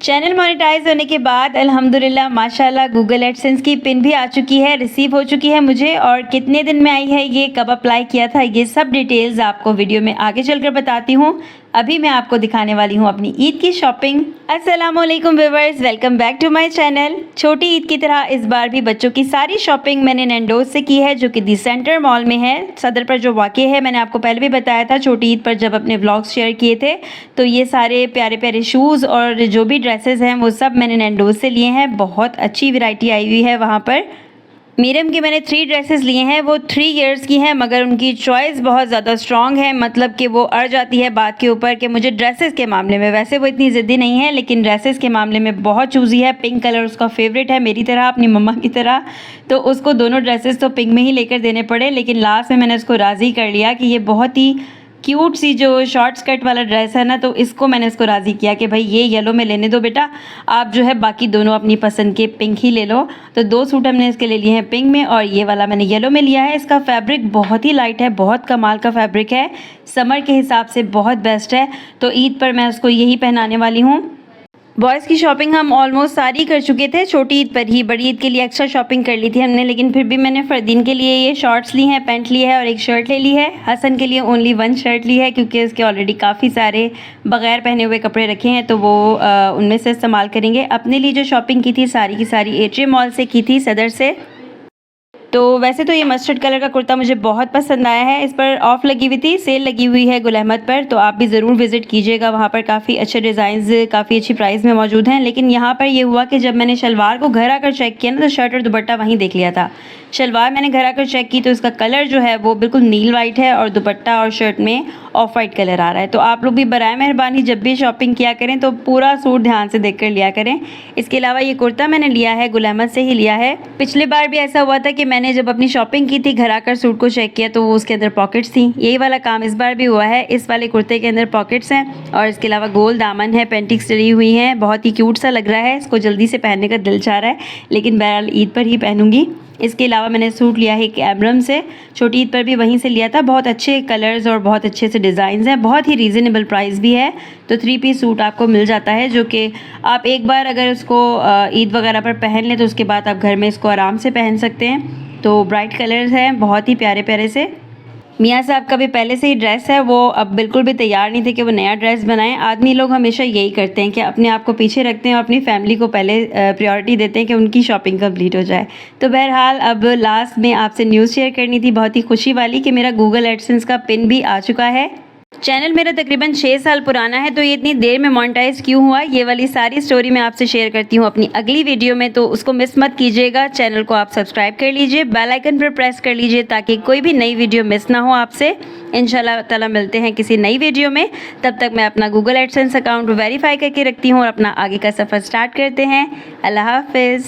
Channel monetise होने के बाद अल्हम्दुलिल्लाह माशाल्लाह गूगल एडसेंस की पिन भी आ चुकी है, रिसीव हो चुकी है मुझे। और कितने दिन में आई है, ये कब अप्लाई किया था, ये सब डिटेल्स आपको वीडियो में आगे चलकर बताती हूँ। अभी मैं आपको दिखाने वाली हूँ अपनी ईद की शॉपिंग। अस्सलाम वालेकुम viewers, welcome back to my channel. छोटी ईद की तरह इस बार भी बच्चों की सारी शॉपिंग मैंने नैंडोज से की है, जो कि दी सेंटर मॉल में है, सदर पर जो वाक़ई है। मैंने आपको पहले भी बताया था छोटी ईद पर जब अपने व्लॉग्स शेयर किए थे, तो ये सारे प्यारे प्यारे शूज़ और जो भी ड्रेसेस हैं वो सब मैंने नैंडोज से लिए हैं। बहुत अच्छी वैरायटी आई हुई है वहाँ पर। मीरम की मैंने 3 ड्रेसेस लिए हैं, वो 3 इयर्स की हैं, मगर उनकी चॉइस बहुत ज़्यादा स्ट्रॉन्ग है। मतलब कि वो अड़ जाती है बात के ऊपर कि मुझे ड्रेसेस के मामले में, वैसे वो इतनी ज़िद्दी नहीं है लेकिन ड्रेसेस के मामले में बहुत चूज़ी है। पिंक कलर उसका फेवरेट है, मेरी तरह, अपनी मम्मा की तरह। तो उसको दोनों ड्रेसेस तो पिंक में ही लेकर देने पड़े, लेकिन लास्ट में मैंने उसको राज़ी कर लिया कि ये बहुत ही क्यूट सी जो शॉर्ट स्कर्ट वाला ड्रेस है ना, तो इसको मैंने इसको राज़ी किया कि भाई ये येलो में लेने दो बेटा, आप जो है बाकी दोनों अपनी पसंद के पिंक ही ले लो। तो 2 सूट हमने इसके ले लिए हैं पिंक में, और ये वाला मैंने येलो में लिया है। इसका फैब्रिक बहुत ही लाइट है, बहुत कमाल का फैब्रिक है, समर के हिसाब से बहुत बेस्ट है। तो ईद पर मैं उसको यही पहनाने वाली हूँ। बॉयज़ की शॉपिंग हम ऑलमोस्ट सारी कर चुके थे, छोटी ईद पर ही। बड़ी ईद के लिए एक्स्ट्रा शॉपिंग कर ली थी हमने, लेकिन फिर भी मैंने फ़रदीन के लिए ये शॉर्ट्स ली हैं, पैंट ली है और एक शर्ट ले ली है। हसन के लिए ओनली 1 शर्ट ली है, क्योंकि उसके ऑलरेडी काफ़ी सारे बग़ैर पहने हुए कपड़े रखे हैं, तो वो उनमें से इस्तेमाल करेंगे। अपने लिए जो शॉपिंग की थी सारी की सारी एट्रियम मॉल से की थी, सदर से। तो वैसे तो ये मस्टर्ड कलर का कुर्ता मुझे बहुत पसंद आया है। इस पर ऑफ़ लगी हुई थी, सेल लगी हुई है गुल अहमद पर, तो आप भी ज़रूर विज़िट कीजिएगा। वहाँ पर काफ़ी अच्छे डिज़ाइंस काफ़ी अच्छी प्राइस में मौजूद हैं। लेकिन यहाँ पर ये हुआ कि जब मैंने शलवार को घर आकर चेक किया ना, तो शर्ट और दुपट्टा वहीं देख लिया था। शलवार मैंने घर आकर चेक की तो इसका कलर जो है वो बिल्कुल नील वाइट है, और दुपट्टा और शर्ट में ऑफ वाइट कलर आ रहा है। तो आप लोग भी बराए मेहरबानी जब भी शॉपिंग किया करें तो पूरा सूट ध्यान से देख कर लिया करें। इसके अलावा ये कुर्ता मैंने लिया है गुल अहमद से ही लिया है। पिछले बार भी ऐसा हुआ था कि मैंने जब अपनी शॉपिंग की थी, घर आकर सूट को चेक किया तो वो उसके अंदर पॉकेट्स थी। यही वाला काम इस बार भी हुआ है। इस वाले कुर्ते के अंदर पॉकेट्स हैं, और इसके अलावा गोल दामन है, पेंटिक्स डली हुई हैं। बहुत ही क्यूट सा लग रहा है, इसको जल्दी से पहनने का दिल चाह रहा है, लेकिन बहरहाल ईद पर ही पहनूंगी। इसके अलावा मैंने सूट लिया है कैमरम से, छोटी ईद पर भी वहीं से लिया था। बहुत अच्छे कलर्स और बहुत अच्छे से डिज़ाइंस हैं, बहुत ही रीज़नेबल प्राइस भी है। तो 3 पीस सूट आपको मिल जाता है, जो कि आप एक बार अगर उसको ईद वगैरह पर पहन लें तो उसके बाद आप घर में इसको आराम से पहन सकते हैं। तो ब्राइट कलर्स हैं, बहुत ही प्यारे प्यारे से। मियाँ साहब का भी पहले से ही ड्रेस है, वो अब बिल्कुल भी तैयार नहीं थे कि वो नया ड्रेस बनाएं। आदमी लोग हमेशा यही करते हैं कि अपने आप को पीछे रखते हैं और अपनी फैमिली को पहले प्रायोरिटी देते हैं कि उनकी शॉपिंग कंप्लीट हो जाए। तो बहरहाल अब लास्ट में आपसे न्यूज़ शेयर करनी थी, बहुत ही खुशी वाली, कि मेरा गूगल एडसेंस का पिन भी आ चुका है। चैनल मेरा तकरीबन 6 साल पुराना है, तो ये इतनी देर में मोनेटाइज क्यों हुआ, ये वाली सारी स्टोरी मैं आपसे शेयर करती हूँ अपनी अगली वीडियो में, तो उसको मिस मत कीजिएगा। चैनल को आप सब्सक्राइब कर लीजिए, बेल आइकन पर प्रेस कर लीजिए, ताकि कोई भी नई वीडियो मिस ना हो आपसे। इंशाल्लाह ताला मिलते हैं किसी नई वीडियो में। तब तक मैं अपना गूगल एडसेंस अकाउंट वेरीफाई करके रखती हूँ और अपना आगे का सफ़र स्टार्ट करते हैं। अल्लाह हाफिज़।